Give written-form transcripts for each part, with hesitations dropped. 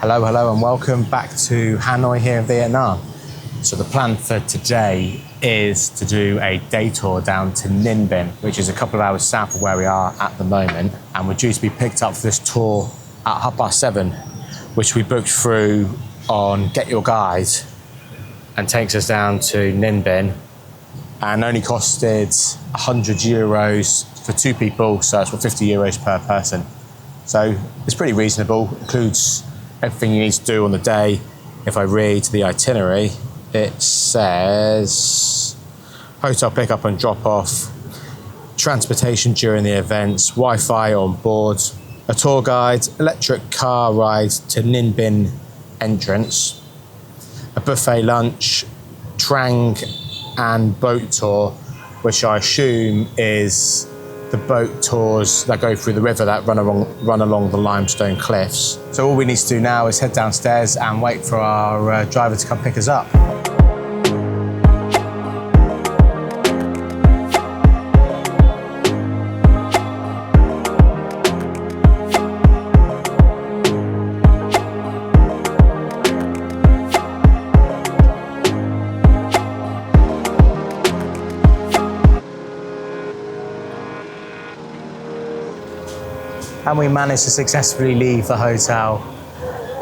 Hello, hello, and welcome back to Hanoi here in Vietnam. So the plan for today is to do a day tour down to Ninh Binh, which is a couple of hours south of where we are at the moment. And we're due to be picked up for this tour at 7:30, which we booked through on Get Your Guide and takes us down to Ninh Binh, and only costed €100 for two people, so it's €50 per person. So it's pretty reasonable, includes everything you need to do on the day. If I read the itinerary, it says hotel pickup and drop off, transportation during the events, Wi-Fi on board, a tour guide, electric car ride to Ninh Binh entrance, a buffet lunch, Trang and boat tour, which I assume is the boat tours that go through the river that run along the limestone cliffs. So all we need to do now is head downstairs and wait for our driver to come pick us up. And we managed to successfully leave the hotel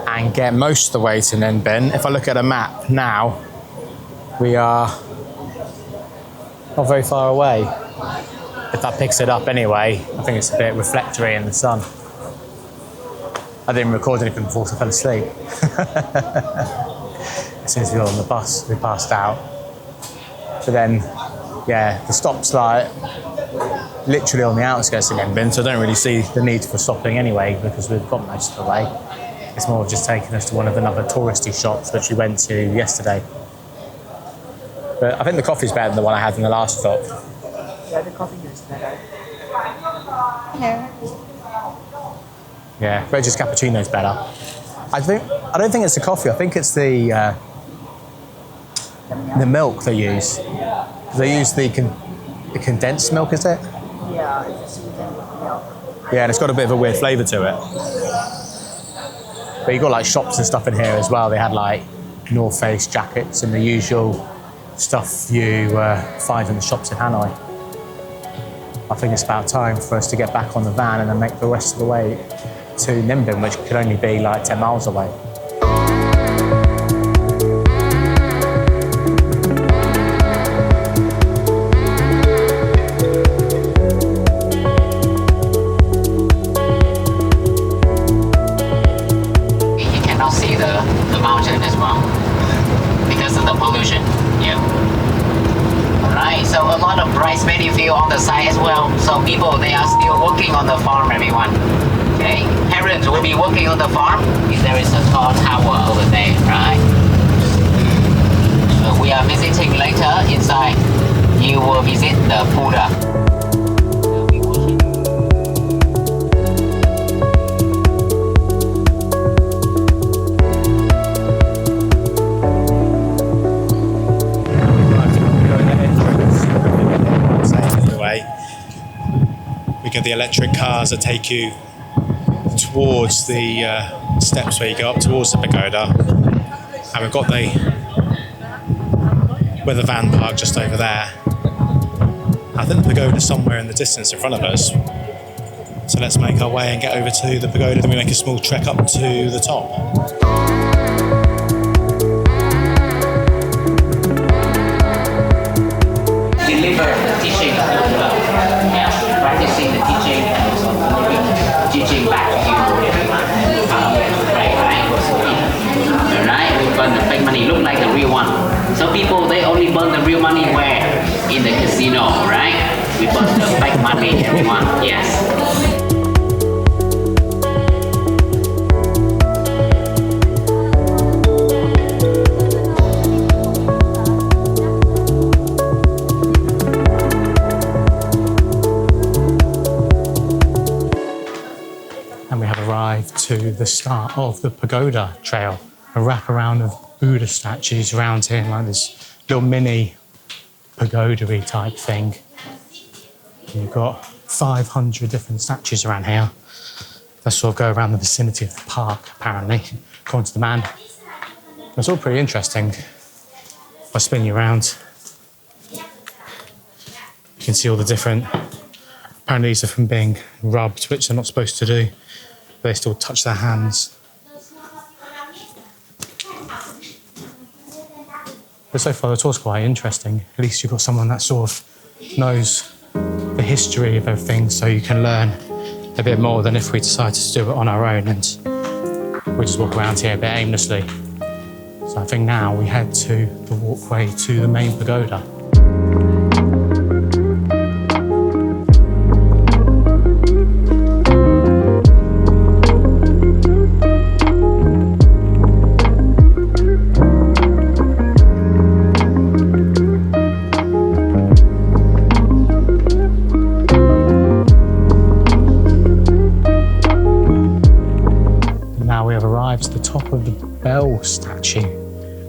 and get most of the way to Ninh Binh. If I look at a map now, we are not very far away. If that picks it up anyway, I think it's a bit reflectory in the sun. I didn't record anything before I fell asleep. As soon as we got on the bus, we passed out. But then, yeah, the stop's like literally on the outskirts of Ninh Binh, so I don't really see the need for stopping anyway because we've got most of the way. It's more just taking us to one of the other touristy shops which we went to yesterday. But I think the coffee's better than the one I had in the last stop. Yeah, the coffee is better. Yeah, Reggie's cappuccino's better. I don't think it's the coffee. I think it's the milk they use. They use the condensed milk, is it? Yeah, it's sweetened milk. Yeah, and it's got a bit of a weird flavour to it. But you got like shops and stuff in here as well. They had like North Face jackets and the usual stuff you find in the shops in Hanoi. I think it's about time for us to get back on the van and then make the rest of the way to Ninh Binh, which could only be like 10 miles away. The mountain as well because of the pollution. Yeah. Alright, so a lot of rice paddy field on the side as well. So people, they are still working on the farm, everyone. Okay, parents will be working on the farm. There is a tall tower over there, right? So we are visiting later inside. You will visit the Buddha. We get the electric cars that take you towards the steps where you go up towards the pagoda, and we've got the weather van park just over there. I think the pagoda is somewhere in the distance in front of us, so let's make our way and get over to the pagoda. Then we make a small trek up to the top. Deliver the teaching, practicing the teaching back to you. Right. Alright, we burn the fake money, look like the real one. Some people, they only burn the real money where? In the casino, right? We burn the fake money, everyone. Yes. And we have arrived to the start of the pagoda trail, a wraparound of Buddha statues around here, like this little mini pagoda-y type thing. You've got 500 different statues around here. Let's sort of go around the vicinity of the park, apparently, according to the man. It's all pretty interesting. If I spin you around, you can see all the different... Apparently these are from being rubbed, which they're not supposed to do, but they still touch their hands. But so far the tour's quite interesting. At least you've got someone that sort of knows the history of everything, so you can learn a bit more than if we decided to do it on our own and we just walk around here a bit aimlessly. So I think now we head to the walkway to the main pagoda. To the top of the bell statue,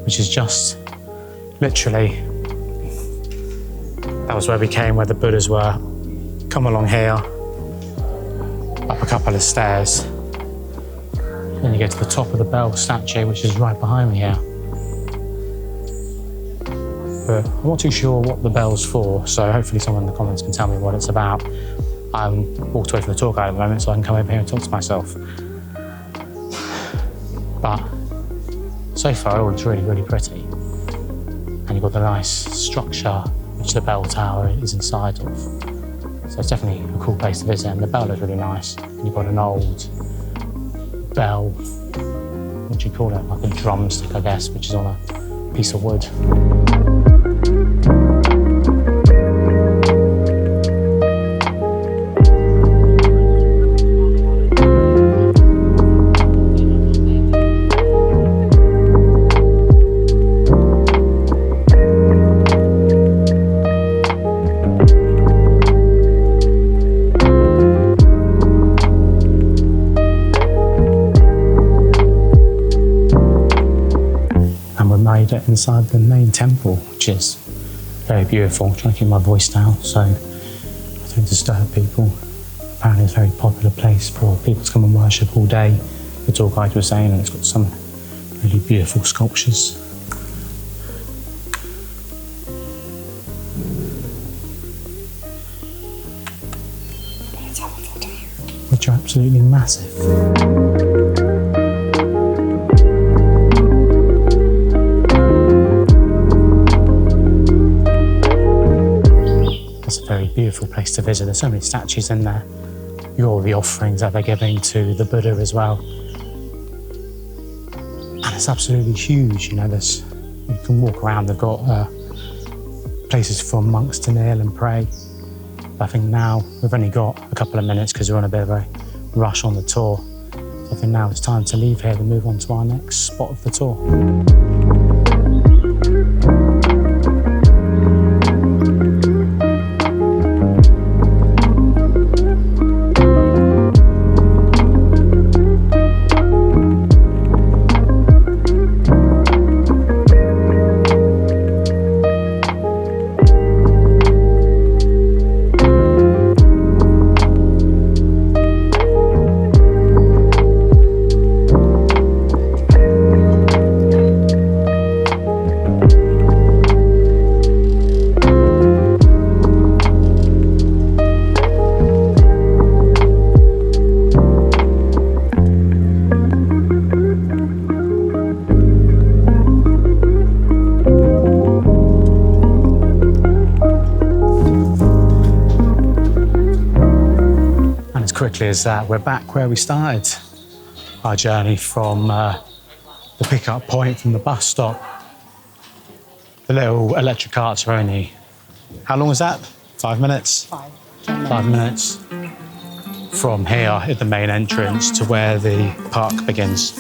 which is just literally, that was where we came, where the Buddhas were. Come along here, up a couple of stairs, then you get to the top of the bell statue, which is right behind me here. But I'm not too sure what the bell's for, so hopefully someone in the comments can tell me what it's about. I'm walked away from the tour guide at the moment, so I can come over here and talk to myself. But so far it all looks really, really pretty. And you've got the nice structure which the bell tower is inside of. So it's definitely a cool place to visit, and the bell looks really nice. And you've got an old bell, what do you call it? Like a drumstick, I guess, which is on a piece of wood. Made it inside the main temple, which is very beautiful. I'm trying to keep my voice down so I don't disturb people. Apparently it's a very popular place for people to come and worship all day, the tour guide was saying, and it's got some really beautiful sculptures. Which are absolutely massive. Very beautiful place to visit. There's so many statues in there. You've got all the offerings that they're giving to the Buddha as well. And it's absolutely huge. You know, you can walk around. They've got places for monks to kneel and pray. But I think now we've only got a couple of minutes because we're on a bit of a rush on the tour. So I think now it's time to leave here and move on to our next spot of the tour. Quickly as that, we're back where we started our journey from the pickup point from the bus stop. The little electric carts are only, how long was that? 5 minutes? 5 minutes from here at the main entrance to where the park begins.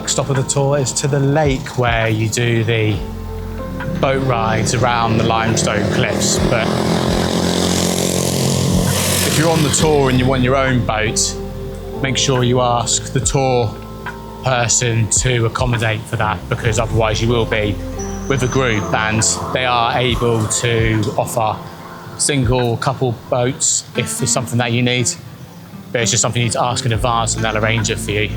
next stop of the tour is to the lake where you do the boat rides around the limestone cliffs. But if you're on the tour and you want your own boat, make sure you ask the tour person to accommodate for that, because otherwise you will be with a group, and they are able to offer single, couple boats if it's something that you need. But it's just something you need to ask in advance and they'll arrange it for you.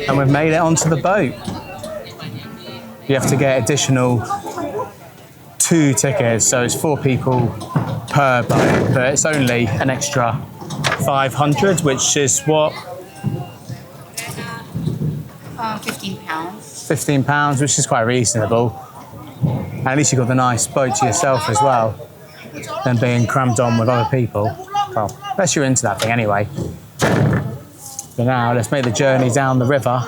And we've made it onto the boat. You have to get additional 2 tickets, so it's 4 people per boat, but it's only an extra 500, which is what? £15. £15, which is quite reasonable. And at least you've got the nice boat to yourself as well, than being crammed on with other people. Well, unless you're into that thing anyway. But now let's make the journey down the river.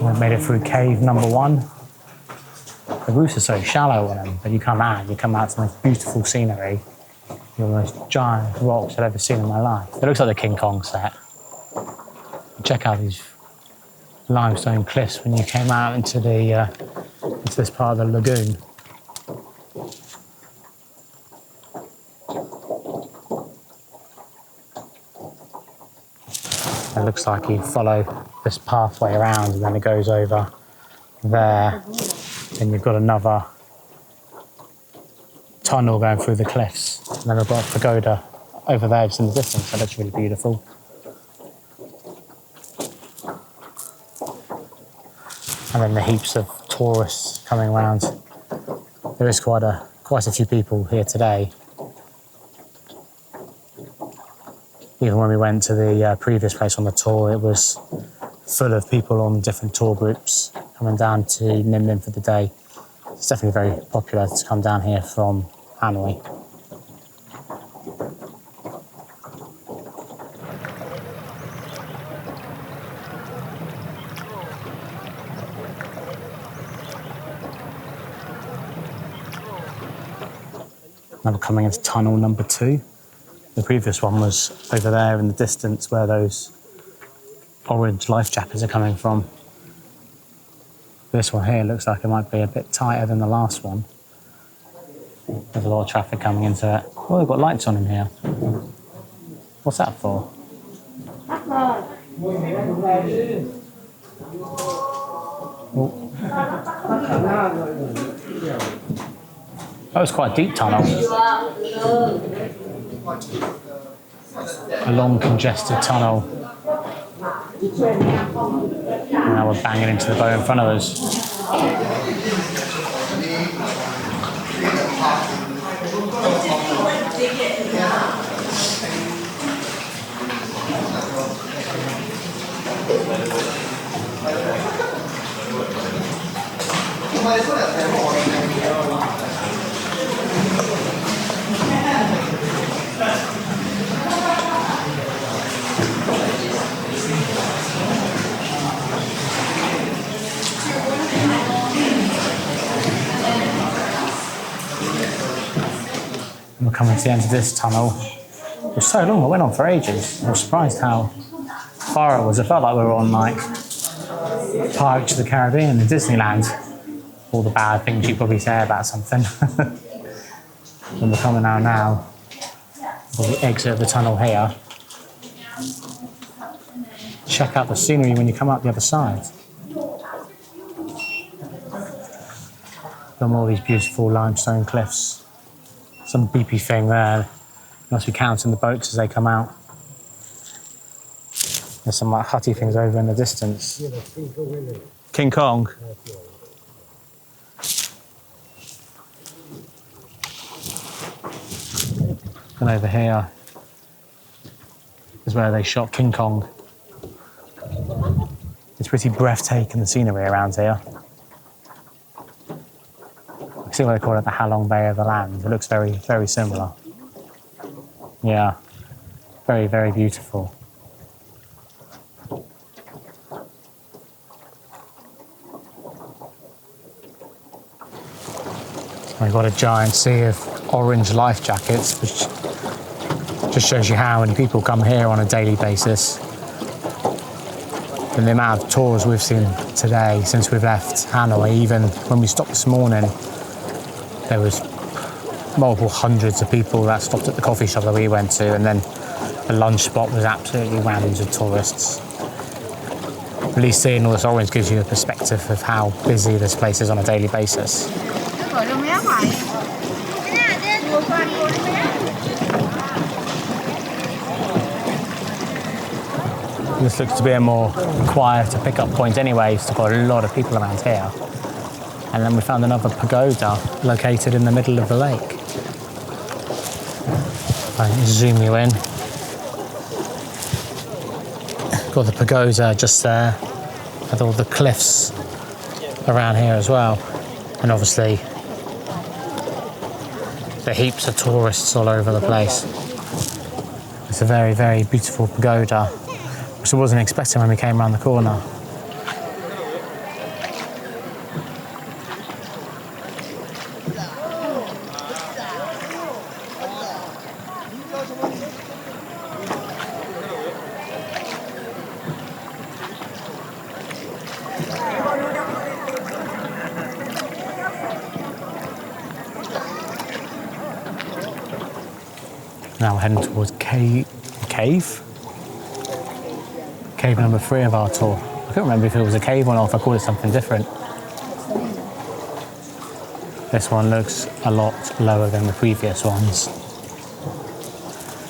We've made it through cave number 1. The roofs are so shallow on them, but you come out to the most beautiful scenery. The most giant rocks I've ever seen in my life. It looks like the King Kong set. Check out these limestone cliffs when you came out into this part of the lagoon. It looks like you follow this pathway around and then it goes over there. Then you've got another tunnel going through the cliffs. And then we've got a pagoda over there just in the distance. That looks really beautiful. And then the heaps of tourists coming around. There is quite a few people here today. Even when we went to the previous place on the tour, it was full of people on different tour groups coming down to Ninh Binh for the day. It's definitely very popular to come down here from Hanoi. Now we're coming into tunnel number 2. The previous one was over there in the distance where those orange life jackets are coming from. This one here looks like it might be a bit tighter than the last one. There's a lot of traffic coming into it. Oh, they've got lights on in here. What's that for? Oh, it's quite a deep tunnel. A long, congested tunnel. And now we're banging into the boat in front of us. We're coming to the end of this tunnel. It was so long, it went on for ages. I was surprised how far it was. It felt like we were on like Pirates of the Caribbean in Disneyland. All the bad things you probably say about something. And we're coming out now. We'll the exit of the tunnel here. Check out the scenery when you come out the other side. From all these beautiful limestone cliffs. Some beepy thing there. Must be counting the boats as they come out. There's some like hutty things over in the distance. King Kong. And over here is where they shot King Kong. It's pretty breathtaking, the scenery around here. I see why they call it the Halong Bay of the land. It looks very, very similar. Yeah, very, very beautiful. We've got a giant sea of orange life jackets, which just shows you how many people come here on a daily basis. And the amount of tours we've seen today since we've left Hanoi, even when we stopped this morning, there was multiple hundreds of people that stopped at the coffee shop that we went to, and then the lunch spot was absolutely rammed with tourists. At least seeing all this orange gives you a perspective of how busy this place is on a daily basis. This looks to be a more quieter pickup point anyway, so we've got a lot of people around here. And then we found another pagoda located in the middle of the lake. I'll zoom you in. Got the pagoda just there, with all the cliffs around here as well. And obviously, the heaps of tourists all over the place. It's a very, very beautiful pagoda, which I wasn't expecting when we came around the corner. Now we're heading towards cave number 3 of our tour. I couldn't remember if it was a cave or not, if I called it something different. This one looks a lot lower than the previous ones.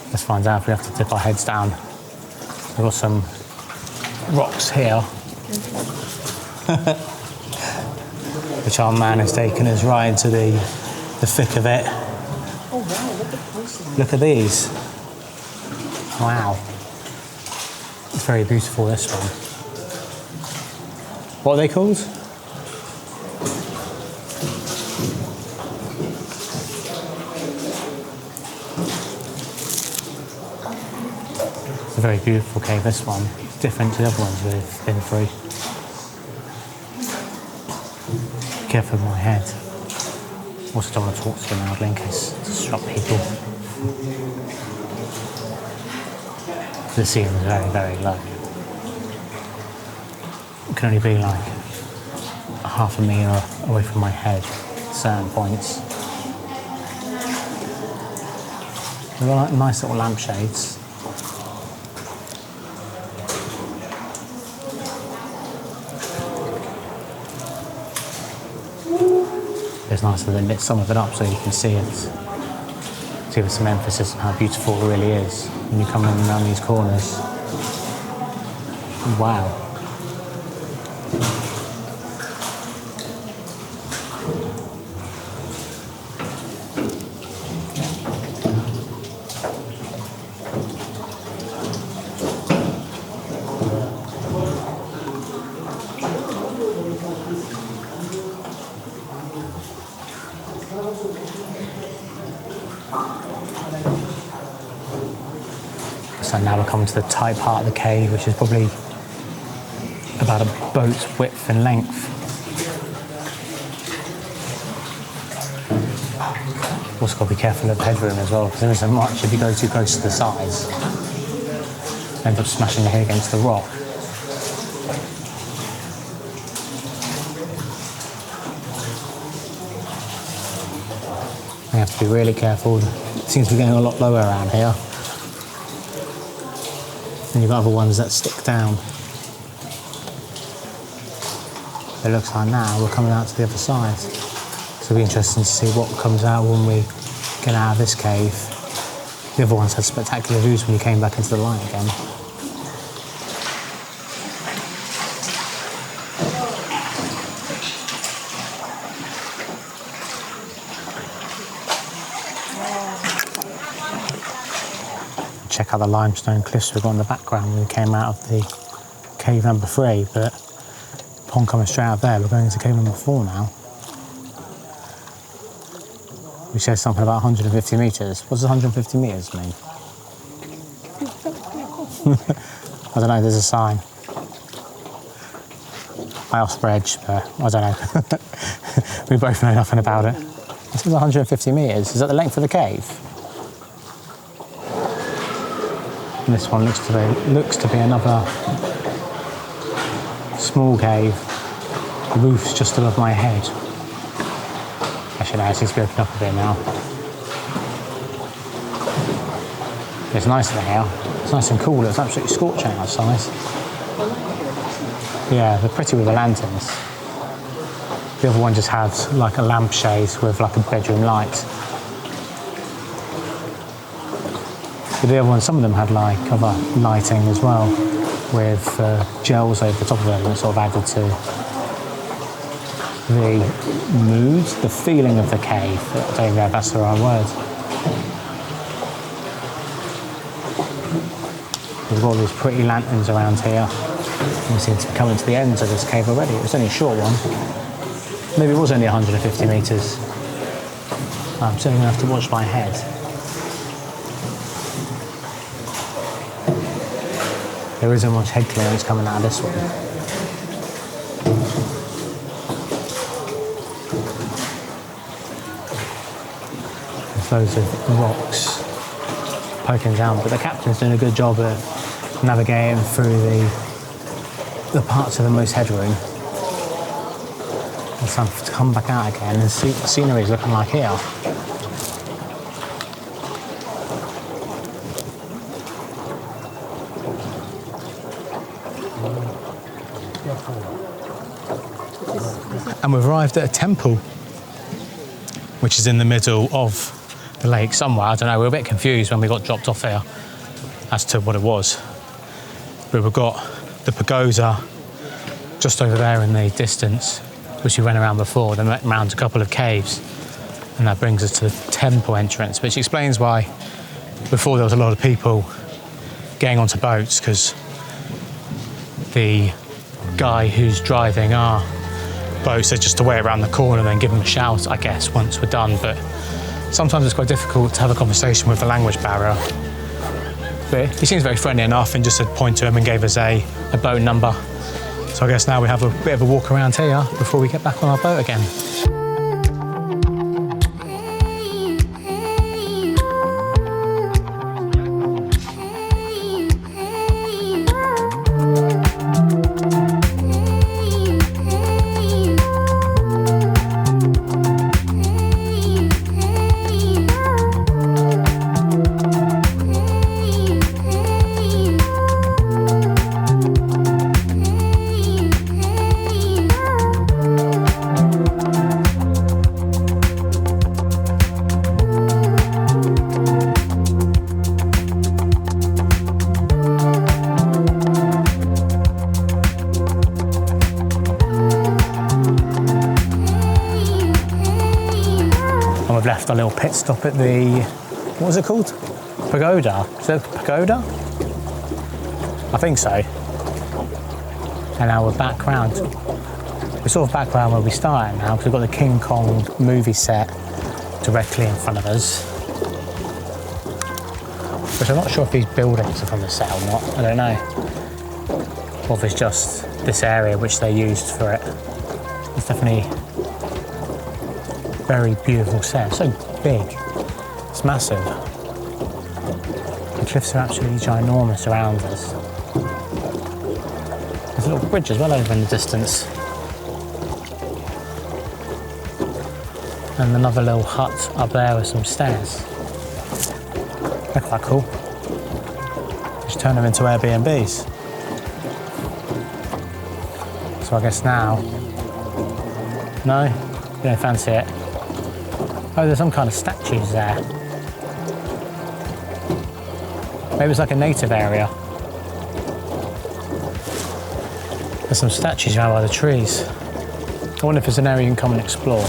Let's find out if we have to dip our heads down. We've got some rocks here, which our man has taken us right into the thick of it. Look at these. Wow. It's very beautiful, this one. What are they called? It's a very beautiful cave, this one. It's different to the other ones we've been through. Be careful with my head. Also don't want to talk to them loudly in case to disrupt people. The ceiling is very, very low. It can only be like half a metre away from my head at certain points. They're like nice little lampshades. It's nice that they lit some of it up so you can see it. Give it some emphasis on how beautiful it really is when you come in around these corners. Wow. So now we're coming to the tight part of the cave, which is probably about a boat's width and length. Also got to be careful of the headroom as well, because there isn't much if you go too close to the sides. End up smashing your head against the rock. You have to be really careful. It seems to be getting a lot lower around here. And you've got other ones that stick down. It looks like now we're coming out to the other side. So it'll be interesting to see what comes out when we get out of this cave. The other ones had spectacular views when you came back into the light again. check out the limestone cliffs we've got in the background when we came out of the cave number 3, but upon coming straight out there, we're going into cave number 4 now. We said something about 150 metres. What does 150 metres mean? I don't know, there's a sign. I asked Reg, but I don't know. We both know nothing about it. This is 150 metres. Is that the length of the cave? And this one looks to be another small cave. The roof's just above my head. Actually, no, it seems to be opened up a bit now. It's nice in here. It's nice and cool. It's absolutely scorching outside. Yeah, they're pretty with the lanterns. The other one just had like a lampshade with like a bedroom light. But the other one, some of them had like other lighting as well, with gels over the top of them that sort of added to the mood, the feeling of the cave. I don't even know if that's the right word. We've got all these pretty lanterns around here. We seem to be coming to the end of this cave already. It was only a short one. Maybe it was only 150 metres. I'm certainly going to have to watch my head. There isn't much head clearance coming out of this one. There's loads of rocks poking down, but the captain's doing a good job of navigating through the parts of the most headroom. It's time to come back out again and see what the scenery is looking like here. And we've arrived at a temple, which is in the middle of the lake somewhere. I don't know, we were a bit confused when we got dropped off here as to what it was. But we've got the pagoda just over there in the distance, which we went around before, then went around a couple of caves, and that brings us to the temple entrance, which explains why before there was a lot of people getting onto boats, because the guy who's driving our boat said just to wait around the corner and then give him a shout, I guess, once we're done. But sometimes it's quite difficult to have a conversation with the language barrier. But he seems very friendly enough and just said point to him and gave us a boat number. So I guess now we have a bit of a walk around here before we get back on our boat again. We've left a little pit stop at the, what was it called? Pagoda? Is it pagoda? I think so. And now we're back round. We're sort of back round where we started now, because we've got the King Kong movie set directly in front of us. Which I'm not sure if these buildings are from the set or not, I don't know. Or if it's just this area which they used for it. It's definitely very beautiful set, so big, it's massive. The cliffs are absolutely ginormous around us. There's a little bridge as well over in the distance. And another little hut up there with some stairs. They're quite cool. Just turn them into Airbnbs. So I guess now, no, you don't fancy it. Oh, there's some kind of statues there. Maybe it's like a native area. There's some statues around by the trees. I wonder if it's an area you can come and explore.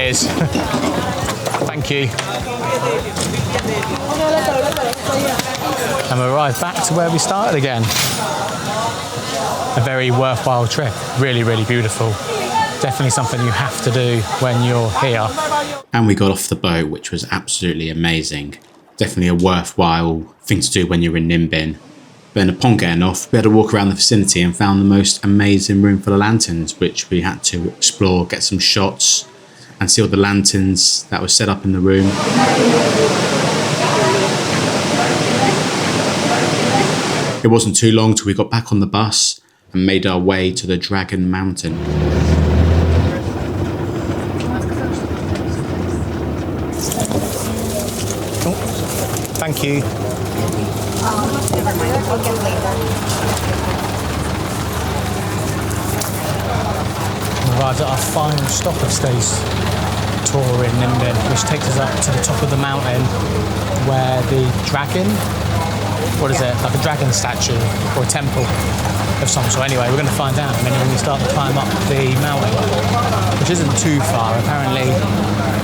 Cheers. Thank you. And we arrived back to where we started again. A very worthwhile trip. Really, really beautiful. Definitely something you have to do when you're here. And we got off the boat, which was absolutely amazing. Definitely a worthwhile thing to do when you're in Ninh Binh. Then upon getting off, we had to walk around the vicinity and found the most amazing room full of lanterns, which we had to explore, get some shots, and see all the lanterns that were set up in the room. It wasn't too long till we got back on the bus and made our way to the Dragon Mountain. Thank you. We arrived at our final stop of today's tour in Ninh Binh, which takes us up to the top of the mountain where the dragon, what is it, like a dragon statue or a temple of some sort. Anyway, we're going to find out and then when we start to climb up the mountain, which isn't too far. Apparently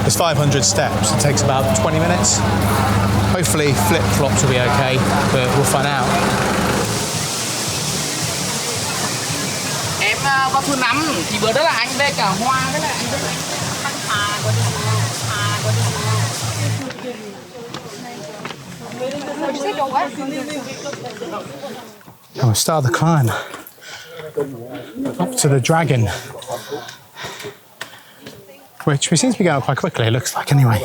there's 500 steps. It takes about 20 minutes. Hopefully flip-flops will be okay, but we'll find out. Em vào thứ 5 thì bữa đó là anh bê cả hoa với lại anh bê Hà có đi And we'll start the climb up to the dragon, which we seem to be going up quite quickly, it looks like anyway.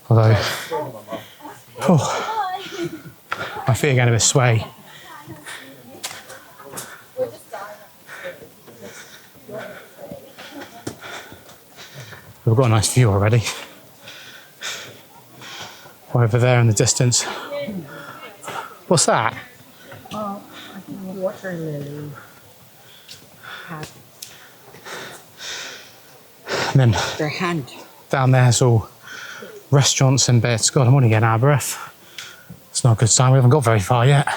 Although, my feet are getting a bit sway. We've got a nice view already. Over there in the distance. What's that? water lily. And then Their hand. down there's all restaurants and bits. God, I'm only getting out of breath. It's not a good sign. We haven't got very far yet.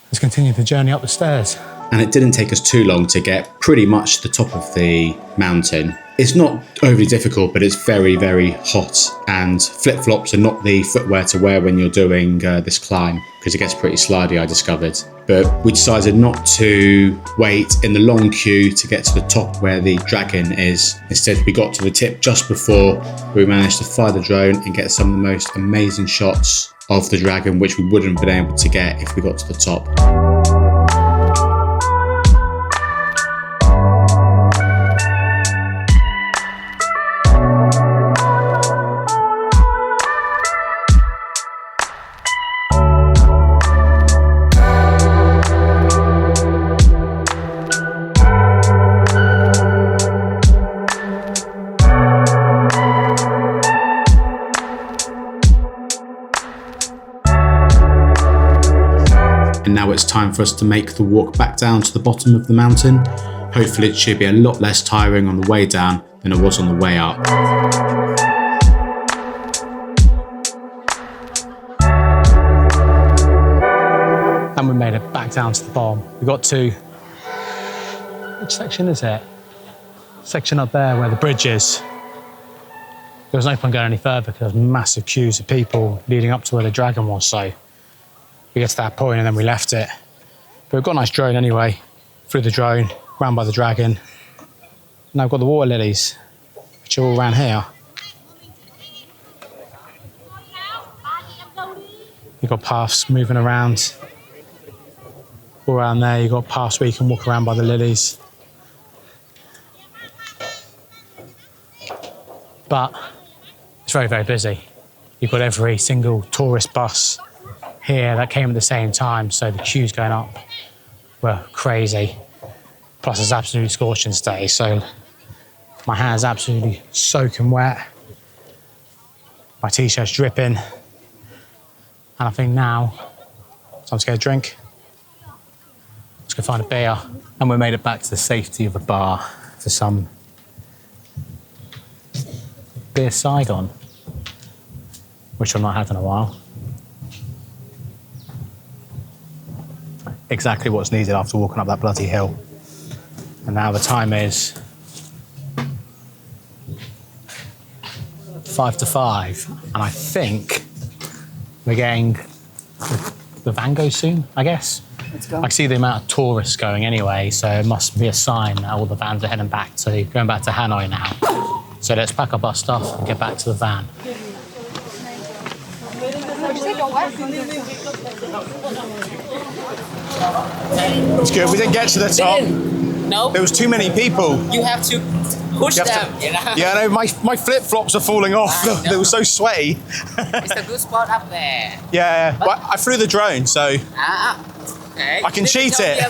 Let's continue the journey up the stairs. And it didn't take us too long to get pretty much to the top of the mountain. It's not overly difficult, but it's very, very hot, and flip-flops are not the footwear to wear when you're doing this climb, because it gets pretty slidey, I discovered. But we decided not to wait in the long queue to get to the top where the dragon is. Instead, we got to the tip just before we managed to fly the drone and get some of the most amazing shots of the dragon, which we wouldn't have been able to get if we got to the top. And now it's time for us to make the walk back down to the bottom of the mountain. Hopefully it should be a lot less tiring on the way down than it was on the way up. And we made it back down to the bottom. We got to, which section is it? Section up there where the bridge is. There was no point going any further because there was massive queues of people leading up to where the dragon was, so we get to that point and then we left it. But we've got a nice drone anyway. Flew the drone, round by the dragon. And I've got the water lilies, which are all around here. You've got paths moving around. All around there, you've got paths where you can walk around by the lilies. But it's very, very busy. You've got every single tourist bus here that came at the same time, so the queues going up were crazy. Plus it's absolutely scorching today, so my hands absolutely soaking wet. My t-shirt's dripping. And I think now, time to get a drink. Let's go find a beer. And we made it back to the safety of a bar for some beer Saigon, which I've not had in a while. Exactly what's needed after walking up that bloody hill. And now the time is 5 to 5. And I think we're getting the van goes soon, I guess. Let's go. I see the amount of tourists going anyway, so it must be a sign that all the vans are heading back to, going back to Hanoi now. So let's pack up our stuff and get back to the van. It's good. We didn't get to the top. No, There was too many people. you have to push You have them. to- You know? Yeah, I know. My flip flops are falling off. I know. They were so sweaty. It's a good spot up there. Yeah, but I flew the drone, so Ah, okay. I can cheat it.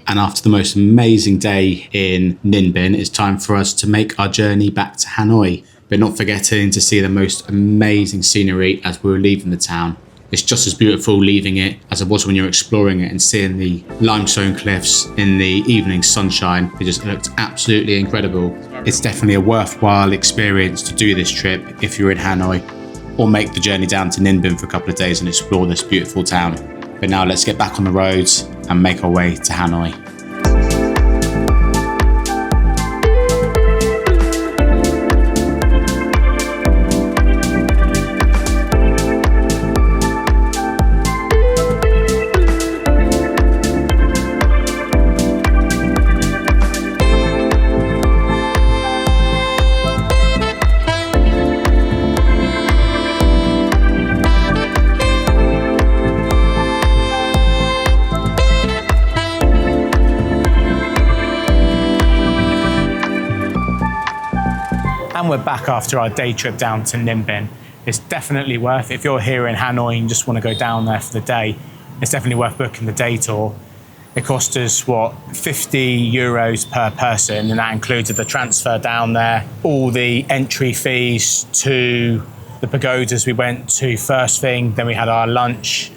And after the most amazing day in Ninh Binh, it's time for us to make our journey back to Hanoi, but not forgetting to see the most amazing scenery as we were leaving the town. It's just as beautiful leaving it as it was when you're exploring it, and seeing the limestone cliffs in the evening sunshine. It just looked absolutely incredible. It's definitely a worthwhile experience to do this trip if you're in Hanoi, or make the journey down to Ninh Binh for a couple of days and explore this beautiful town. But now let's get back on the roads and make our way to Hanoi. And we're back after our day trip down to Ninh Binh. It's definitely worth it. If you're here in Hanoi and just want to go down there for the day, it's definitely worth booking the day tour. It cost us, what, 50 euros per person, and that included the transfer down there, all the entry fees to the pagodas we went to first thing, then we had our lunch.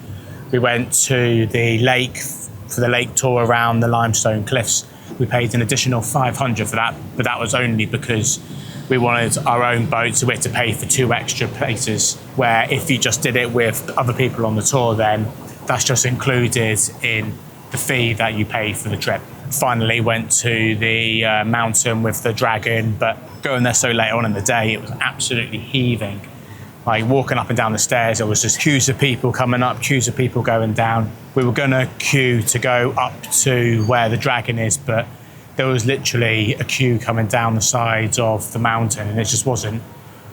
We went to the lake for the lake tour around the limestone cliffs. We paid an additional 500 for that, but that was only because we wanted our own boat, so we had to pay for 2 extra places, where if you just did it with other people on the tour, then that's just included in the fee that you pay for the trip. Finally went to the mountain with the dragon, but going there so late on in the day, it was absolutely heaving. Like walking up and down the stairs, there was just queues of people coming up, queues of people going down. We were gonna queue to go up to where the dragon is, but there was literally a queue coming down the sides of the mountain, and it just wasn't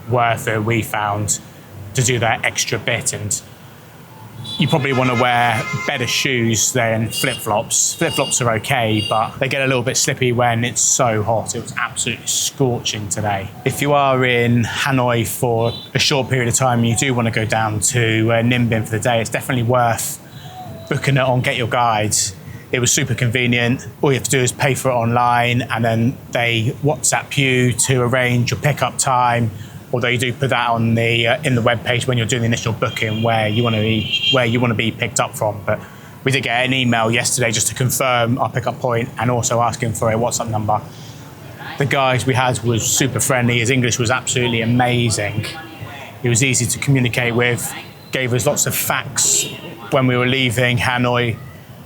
worth it, we found, to do that extra bit. And you probably want to wear better shoes than flip-flops. Flip-flops are okay, but they get a little bit slippy when it's so hot. It was absolutely scorching today. If you are in Hanoi for a short period of time, you do want to go down to Ninh Binh for the day, it's definitely worth booking it on Get Your Guides. It was super convenient. All you have to do is pay for it online, and then they WhatsApp you to arrange your pickup time. Although you do put that on the in the webpage when you're doing the initial booking where you want to be picked up from. But we did get an email yesterday just to confirm our pickup point and also asking for a WhatsApp number. The guy we had was super friendly. His English was absolutely amazing. He was easy to communicate with. Gave us lots of facts when we were leaving Hanoi,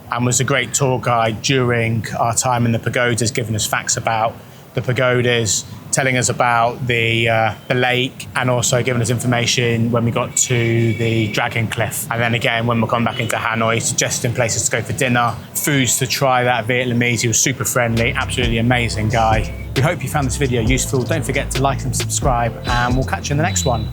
and was a great tour guide during our time in the pagodas, giving us facts about the pagodas, telling us about the lake, and also giving us information when we got to the Dragon Cliff. And then again, when we're coming back into Hanoi, suggesting places to go for dinner, foods to try that Vietnamese. He was super friendly, absolutely amazing guy. We hope you found this video useful. Don't forget to like and subscribe, and we'll catch you in the next one.